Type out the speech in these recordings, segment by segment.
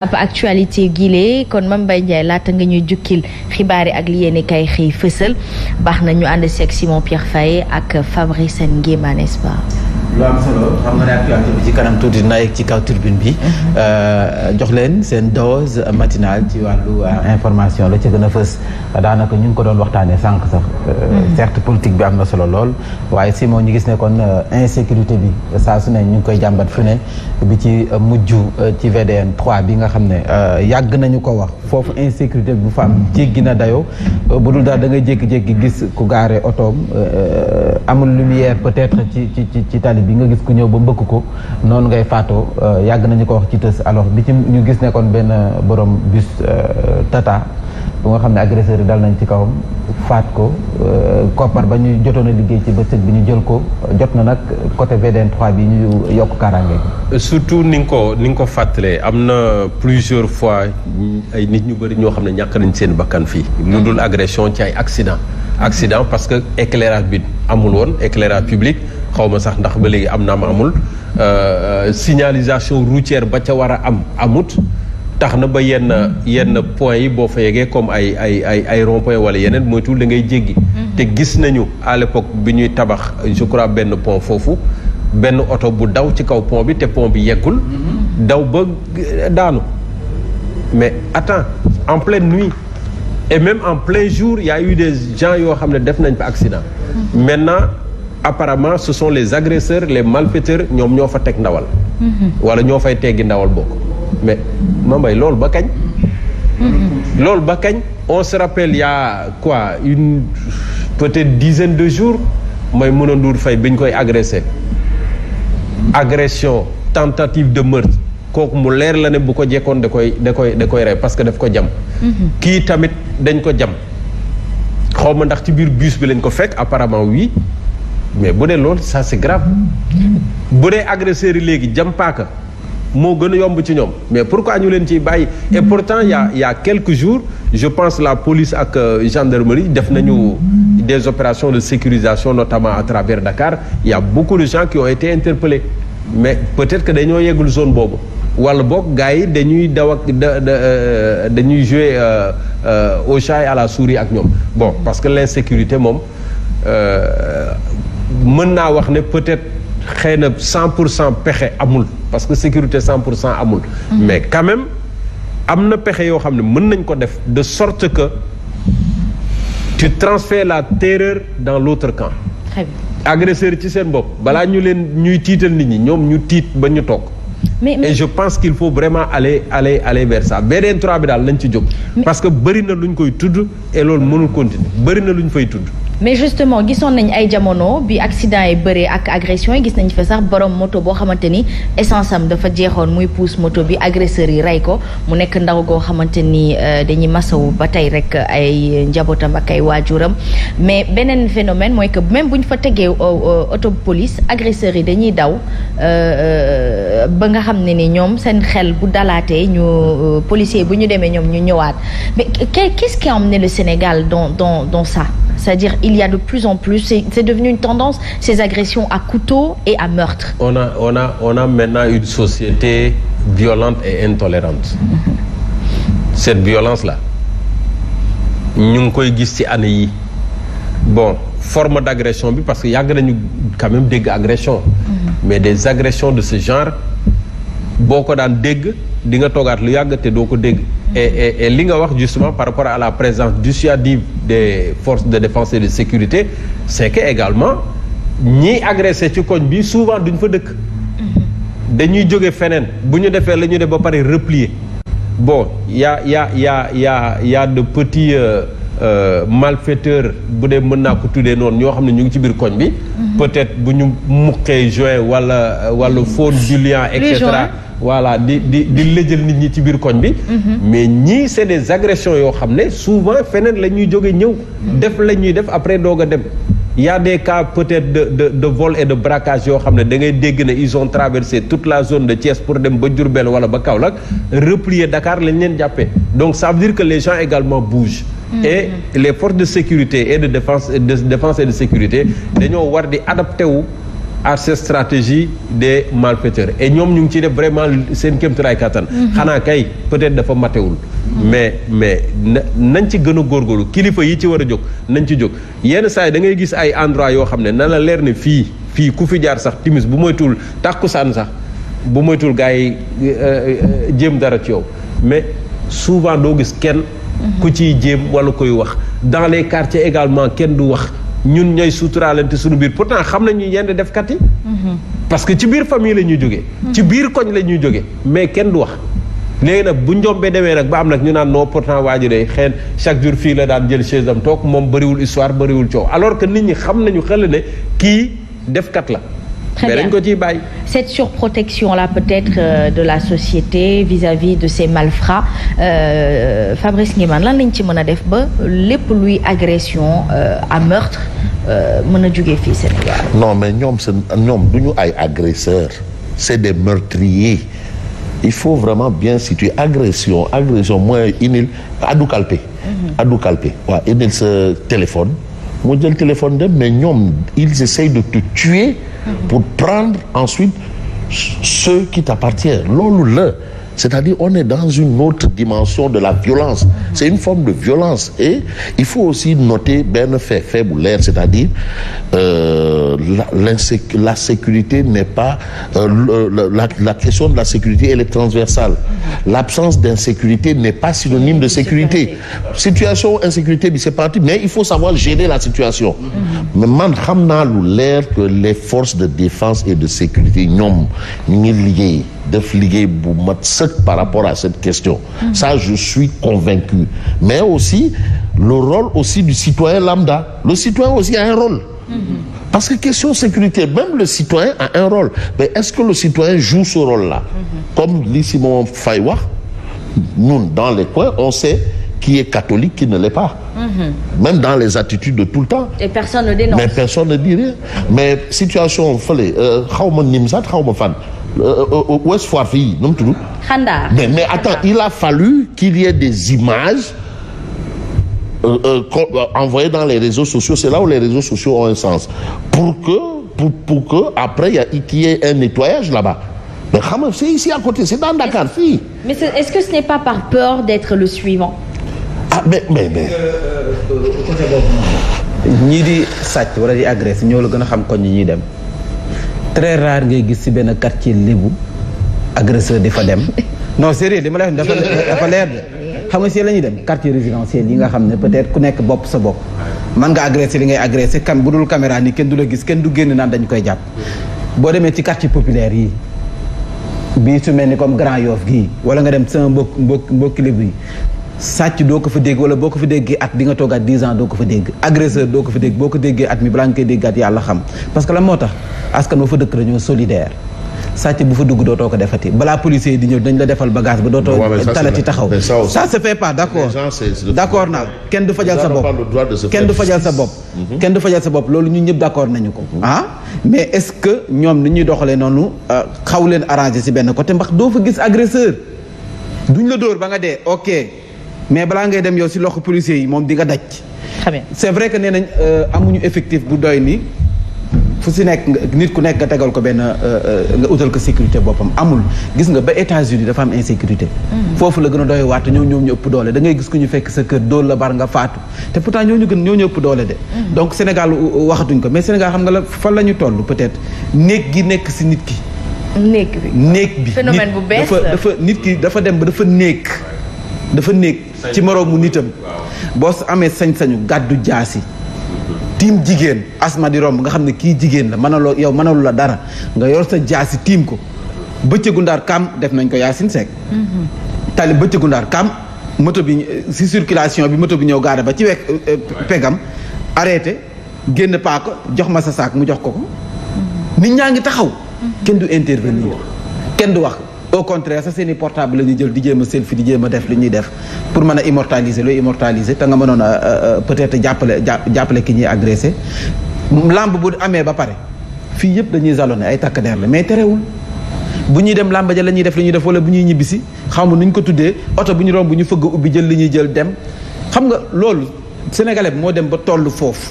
ab actualité gile kon Mame Mbaye Ndiaye laata nga ñuy jukkil xibaar yi ak li yéen kay xëy fësal baax na ñu ànd seeg Simon Pierre Faye ak Fabrice Nguema, n'est-ce pas? lu am solo xam nga ne actualité bi ci kanam tuuti dina yegg ci kaw turbine bi jox leen seen dose matinale ci wàllu information la ci gën a fës daanaka ñu ngi ko doon waxtaanee sànq sax. certes politique bi am na solo lool waaye Simon ñu gis ne kon insécurité bi saa su ne ñu ngi koy jàmbat fu ne bi ci mujj ci VDN 3 bi nga xam ne yàgg nañu ko wax foofu insécurité bi bu fa am jéggi na dayoo bu dul daal da ngay jékki-jékki gis ku gaare otoom amul lumière peut-être ci tali bi nga gis ku ñëw ba mbëkk ko noonu ngay faatoo yàgg nañu ko wax ci tës alors bi ci ñu gis ne kon benn borom bus tata bu nga xam ne agresseur yi dal nañ ci kawam faat ko koppar ba ñu jotoon a liggéey ci bëccëg bi ñu jël ko jot na nag côté VDN 3 bi ñu yokk kaaraange. surtout ni nga ko fàttalee am na plusieurs fois ay nit ñu bëri ñoo xam ne ñàkk nañ seen bakkan fii. lu dul agression ci ay accident parce que éclairage bi amul woon éclairage public xaw ma sax ndax ba léegi am na am amul signalisation routière ba ca war a am amut. tax na ba yenn point yi boo fa yeggee comme ay rond point wala yeneen moytuwul da ngay jéggi. te gis nañu à l'époque bi ñuy tabax je crois benn pont foofu benn oto bu daw ci kaw pont bi te pont bi yeggul. daw ba daanu mais attends en pleine nuit et même en plein jour il y a eu des gens yoo xam ne def nañ fa accident. maintenant apparemment ce sont les agresseurs les malfaiteurs ñoom ñoo fa teg ndawal. wala ñoo fay teggi ndawal bokk. mais Mame Mbaye loolu ba kañ. loolu ba kañ on se rappelle il y a quoi une peut-être dizaine de jours mooy Maimouna Ndour Faye bi ñu koy agressé. agression tentative de meurtre kooku mu leer la ne bu ko jekkoon da koy rey parce que daf ko jam. kii tamit dañ ko jam xaw ma ndax ci biir bus bi lañ ko fekk apparemment oui mais bu dee loolu ça c'est grave bu dee agresseurs yi léegi jam paaka. moo gën a yomb ci ñoom mais pourquoi ñu leen ciy bàyyi et pourtant il y a quelques jours je pense la police ak gendarmerie def nañu des opérations de sécurisation notamment à travers Dakar il y a beaucoup de gens qui ont été interpellés mais peut-être que dañoo yeggul zone boobu wala boog gars yi dañuy daw ak dañuy jouer au chat et à la souris ak ñoom bon parce que l'insécurité moom mën naa wax ne peut-être xëy na 100% pexe amul parce que sécurité 100% amul. mais quand même am na pexe yoo xam ne mën nañ ko def de sorte que tu transfères la terreur dans l'autre camp. Très bien. agresseurs ci seen bopp balaa ñu leen ñuy tiital nit ñi ñoom ñu tiit ba ñu toog. et je pense qu'il faut vraiment aller vers ça VDN 3 bi daal nañ ci jóg. parce que bëri na lu ñu koy tudd et loolu mënul continuer bëri na lu ñu fay tudd. mais justement gisoon nañ ay jamono bi accident yi bëree ak agression yi gis nañ fa sax borom moto boo xamante ni essence am dafa jeexoon muy pousse moto bi agresseurs yi rey ko mu nekk ndaw goo xamante ni dañuy masawu ba tey rek ay njabootam ak ay waajuram mais beneen phénomène mooy que même bu ñu fa tegee auto police agresseurs yi dañuy daw ba nga xam ne ni ñoom seen xel bu dalaatee ñu policiers bu ñu demee ñoom ñu ñëwaat mais qu'est-ce qui a emmené le Sénégal dans ça? C'est-à-dire il y a de plus en plus c'est devenu une tendance ces agressions à couteau et à meurtre. On a maintenant une société violente et intolérante. Cette violence là ñu ngi koy gis ci année yi bon forme d'agression bi parce que yàgg nañu quand même dégg agression. mais des agressions de ce genre boo ko daan dégg di nga toogaat lu yàgg te doo ko dégg. et li nga wax justement par rapport à la présence dissuasive des forces de défense et de sécurité c'est que également ñiy agressé ci koñ bi souvent duñ fa dëkk. dañuy jóge feneen bu ñu defee la ñu def ba pare replier. bon y a de petits malfaiteurs bu dee mën naa ko tuddee noonu ñoo xam ne ñu ngi ci biir koñ bi. peut-être bu ñu muqee joint wala faune du lion et cetera. voilà di lëjal nit ñi ci biir koñ bi. mais ñii c'est des agressions yoo xam ne souvent feneen la ñuy jóge ñëw. def la ñuy def après doog a dem. il y a des cas peut-être de vol et de braquage yoo xam ne da ngay dégg ne ils ont traversé toute la zone de Thiès pour dem ba Diourbel wala ba Kaolack replier Dakar lañ leen jàppee donc ça veut dire que les gens également bougent. et les forces de sécurité et de défense et de sécurité dañoo war di adapté wu à cette stratégie des malfaiteurs et ñoom ñu ngi ciy def vraiment seen kéemtalaay kattan. xanaa kay peut-être dafa matewul. mais nañ ci gën a góorgóorlu kilifa yi ci war a jóg nañ ci jóg yenn saa yi da ngay gis ay endroit yoo xam ne na la leer ne fii ku fi jaar sax timis bu moytuwul tàkkusaan sax bu moytuwul gars yi jéem dara ci yow mais souvent doo gis kenn. ku ciy jéem wala koy wax dans les quartiers également kenn du wax. ñun ñooy suturaalante suñu biir pourtant xam nañu yenn defkat yi. parce que ci biir famille la ñuy jógee. ci biir koñ la ñuy jógee mais kenn du wax. léegi nag bu njombee demee nag ba am nag ñu naan non pourtant waa ji day xëy chaque jour fii la daan jël chaise am toog moom bëriwul histoire bëriwul coow alors que nit ñi xam nañu xel ne kii defkat la. mais dañ ko ciy bàyyi. Cette surprotection là peut-être de la société vis-à-vis de ces malfrats Fabrice Nguimane lan lañ ci mën a def ba lépp luy agression à meurtre mën a jógee fii Sénégal. non mais ñoom du ñu ay agresseurs c'est des meurtriers il faut vraiment bien situer agression mooy inil addu kalpe. addu kalpe waaw inil sa téléphone mu jël téléphone dem mais ñoom ils essayent de te tuer. pour prendre ensuite ce qui t'appartient loolu la c'est-à-dire on est dans une autre dimension de la violence c'est une forme de violence et il faut aussi noter benn fait bu leer c'est-à-dire la sécurité n'est pas la question de la sécurité elle est transversale l'absence d'insécurité n'est pas synonyme de sécurité situation insécurité bi c'est parti mais il faut savoir gérer la situation mais man xam naa lu leer que les forces de défense et de sécurité ñoom ñu ngi liggéey def liggéey bu mat sëkk par rapport à cette question ça je suis convaincu mais aussi le rôle aussi du citoyen lambda le citoyen aussi a un rôle parce que question sécurité même le citoyen a un rôle mais est-ce que le citoyen joue ce rôle-là comme li Simon Faye wax ñun dans les coins on sait qui est catholique qui ne l'est pas même dans les attitudes de tout le temps et personne ne dénonce mais personne ne dit rien mais situation fële xaw ma Nimzat xaw ma fan Ouest Foire fii nu mu tudd Xandaar mais attends il a fallu qu'il y ait des images envoyées dans les réseaux sociaux c'est là où les réseaux sociaux ont un sens pour que après qu'il y ait un nettoyage là-bas mais xam nga c'est ici à côté c'est dans Dakar fii mais est-ce que ce n'est pas par peur d'être le suivant ah mais côté boobu ñii di sàcc wala di agressé ñoo la gën a xam koñ ñi ñuy dem très rare ngay gis ci benn quartier lébu agresseur di fa dem non sérieux li ma lay wax dafa leer de xam nga si la ñuy dem quartier résidentiel yi nga xam ne peut-être ku nekk bopp sa bopp man nga agressé li ngay agressé kan bu dul caméra ni kenn du la gis kenn du génn naan dañ koy jàpp boo demee ci quartier populaire yi bii su mel ni comme Grand Yoff gii wala nga dem sama mbokki lébu yi sàcc doo ko fa dégg wala boo ko fa déggee at di nga toogaat 10 ans doo ko fa dégg agresseur doo ko fa dégg boo ko déggee at mi balaa nga koy déggaat yàlla xam parce que la moo tax askan wa fa dëkk dañoo solidaire sàcc bu fa dugg dootoo ko defati balaa policier yi di ñëw dañ la defal bagage ba dootoo talati taxaw ça se fait pas d'accord naa kenn du fajal sa bopp kenn du fajal sa bopp kenn du fajal sa bopp loolu ñun ñëpp d'accord nañu ko mais est-ce que ñoom ni ñuy doxalee noonu xaw leen arrangé ci benn côté mbax doo fa gis agresseur duñ la dóor ba nga dee ok mais balaa ngay dem yow ci loxo policiers yi moom di nga daj. très bien c'est vrai que nee nañ amuñu effectif bu doy nii fu ci nekk nit ku nekk nga tegal ko benn nga utal ko sécurité boppam amul gis nga ba États-Unis dafa am insécurité. foofu la gën a doy waat ñoom ñu ëpp doole da ngay gis ku ñu fekk sa kër dóor la bar nga faatu te pourtant ñoo ñu ëpp doole de. donc Sénégal waxatuñ ko mais Sénégal xam nga la fan la ñu toll peut-être néeg gi nekk ci nit ki. néeg bi phénomène bu bees dafa nit ki dafa dem ba dafa néeg ci moroomu nitam boo amee sañ-sañu gàddu jaasi tiim jigéen asma di romb nga xam ne kii jigéen la mënalu la dara nga yor sa jaasi tiim ko bëccëgu ndaar kam def nañ ko Yacine Seck tali bëccëgu ndaar kam moto bi ci circulation bi moto bi ñëw gaare ba ci wekk pegam arrêté génn paako jox ma sa saak mu jox ko nit ñaa ngi taxaw kenn du intervenir kenn du wax au contraire sa seeni portable la ñuy jël di jéem a selfie di jéem a def li ñuy def pour mën a immortaliser looy immortaliser te nga mënoon a peut-être jàppale ki ñuy agressé lamb bu amee ba pare fii yëpp dañuy jalonné ay takk der la mais terewul bu ñuy dem làmb ja la ñuy def li ñuy def wala bu ñuy ñibbisi xam nga nu ñu ko tuddee oto bu ñu romb ñu fëgg ubbi jël li ñuy jël dem xam nga loolu sénégalais bi moo dem ba toll foofu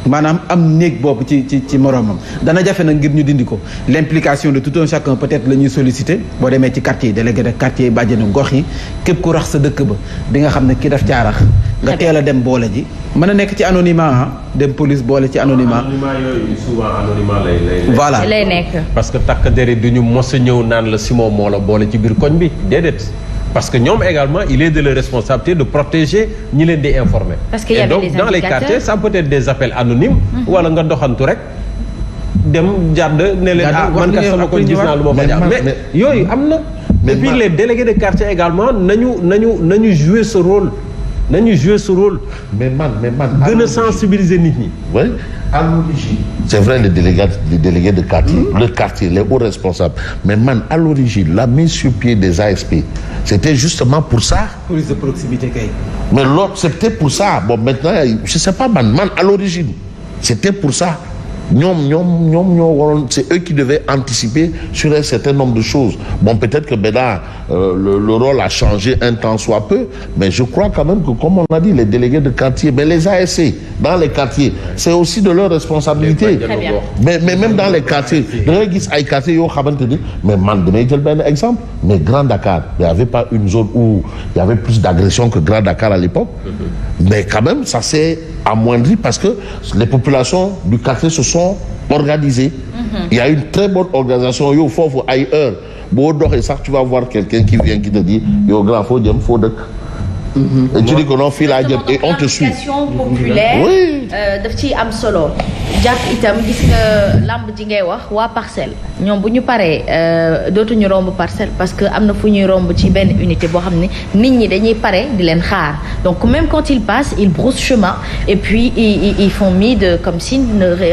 maanaam am néeg boobu ci moroomam dana jafe nag ngir ñu dindi ko l'implication de tout un chacun peut-être la ñuy solliciter boo demee ci quartier yi délégué de quartier yi bàjjenu gox yi képp ku rax sa dëkk ba di nga xam ne ki daf caarax nga teel a dem boole ji mën a nekk ci anonymat dem police boole ci anonymat yooyu souvent anonymat lay voilà lay nekk parce que takk deri du ñu mos a ñëw naan la Simon moo la boole ci biir koñ bi déedéet parce que ñoom également il est de leur responsabilité de protéger ñi leen di informer. parce que y avait donc les dans les quartiers ça peut être des appels anonymes. wala nga doxantu rek dem jàdd ne leen man kat sama koñ gis naa lu ma fa jaar mais yooyu am na. et puis les délégués de quartier également nañu jouer ce rôle. nañu jouer ce rôle. mais man gën a sensibiliser nit ñi. oui à l'origine. c'est vrai les délégués de quartier. Le quartier les hauts responsables mais man à l'origine la mise sur pied des ASP c'était justement pour ça. police de proximité kay. mais l'autre c'était pour ça bon maintenant je sais pas man à l'origine c'était pour ça. ñoom ñoo waroon c'est eux qui devaient anticiper sur un certain nombre de choses bon peut-être que maintenant le rôle a changé un temps soit peu mais je crois quand même que comme on a dit les délégués de quartier mais les ASC dans les quartiers c'est aussi de leur responsabilité. Très bien. mais même dans les quartiers da ngay gis ay quartiers yoo xamante ni mais man damay jël benn exemple mais Grand Dakar il y avait pas une zone où il y avait plus d'agression que Grand Dakar à l'époque mais quand même ça s'est amoindri parce que les populations du quartier se sont organisées. Il y a une très bonne organisation yow foofu ay heure boo doxee sax tu vas voir quelqu'un qui vient qui te dit yow grand foo jëm foo dëkk. et tu dis que non fii laa jëm et on te suit. l'implication populaire. oui daf ciy am solo. jàpp itam gis nga lamb ji ngay wax waa parcelle ñoom bu ñu paree dootuñu romb parcelle parce que am na fu ñuy romb ci benn unité boo xam ne nit ñi dañuy pare di leen xaar donc même quand ils passent ils broussent chemin et puis ils font mine comme si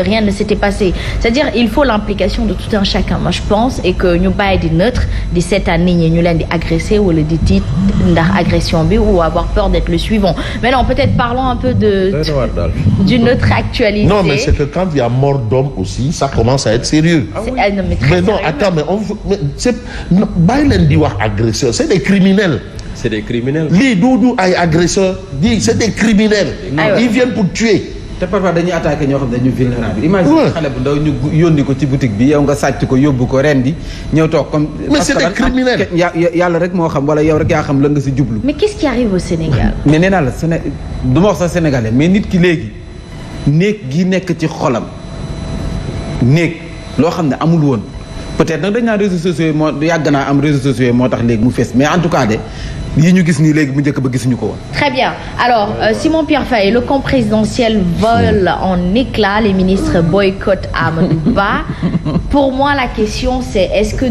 rien ne s'était passé c'est-à-dire il faut l'implication de tout un chacun moi je pense et que ñu bàyyi di neutre di seetaan nit ñi ñu leen di agresser wala di tiit ndax agression bi ou avoir peur d'être le suivant mais non peut-être parlons un peu d'une autre actualité. non mais c'est que quand il y a mort d'homme aussi ça commence à être sérieux. mais non attends mais c'est bàyyi leen di wax agresseur c'est des criminels. c'est des criminels. lii du ay agresseurs di c'est des criminels. ils viennent pour tuer. te parfois dañuy attaquer ñoo xam ne dañu vulnérable. imagine xale bu ndaw ñu yónni ko ci boutique bi yow nga sàcc ko yóbbu ko rendi ñëw toog comme. mais c'est des criminels. yàlla rek moo xam wala yow rek yaa xam la nga si jublu. mais qu'est-ce qui arrive au Sénégal. mais nee naa la du ma wax sax sénégalais mais nit ki léegi néeg gi nekk ci xolam néeg loo xam ne amul woon peut-être nag dañ naa réseaux sociaux yi moo yàgg naa am réseaux sociaux yi moo tax léegi mu fees mais en tout cas de yi ñu gis nii léegi bu njëkk ba gisuñu ko woon. Très bien alors Simon Pierre Faye le camp présidentiel vole en éclats les ministres boycottent Amadou Ba pour moi la question c'est est-ce que